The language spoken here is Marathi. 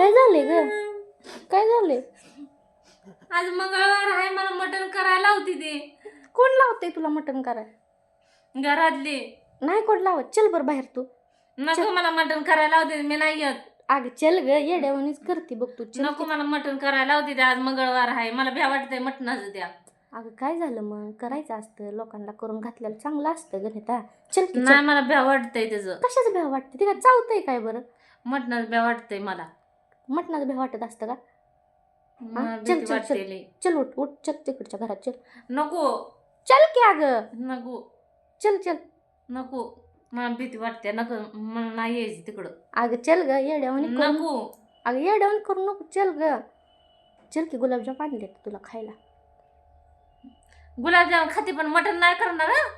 काय झाले ग? काय झाले? आज मंगळवार आहे, मला मटण करायला होती ती. कोण लावते तुला मटण करायला? घरातली. नाही कोण लावत. चल बर बाहेर तू. नको मला मटण करायला होती, मी नाही येत. अगं चल ग, येड्यावानीच करते बघ तू. चल नको मला मटण करायला होती, आज मंगळवार आहे, मला भ्या वाटतंय मटणाचं द्या. अगं काय झालं मग? करायचं असतं, लोकांना करून घातलेलं चांगलं असतं गणिता. चल की नाही, मला भ्या वाटतंय त्याचं. कशाच भ्या वाटते? ते काय चावतंय काय बरं? मटणाचं भ्या वाटतंय मला. मटणाचं भ्या वाटत असतं का? मला चल भीती चल चल वाटते लई. चल उठ उठ चल तिकडच्या घरात चल. नको चल की अगं, नको चल चल. नको, मला भीती वाटते. नको, मला नाही यायचं तिकडं. अगं चल ग, येड्यावानी करू नको. नको. अगं येड्यावानी करू नको. चल ग, चल की गुलाबजाम आणले तुला खायला. गुलाबजाम खाते पण मटण नाही करणार हं?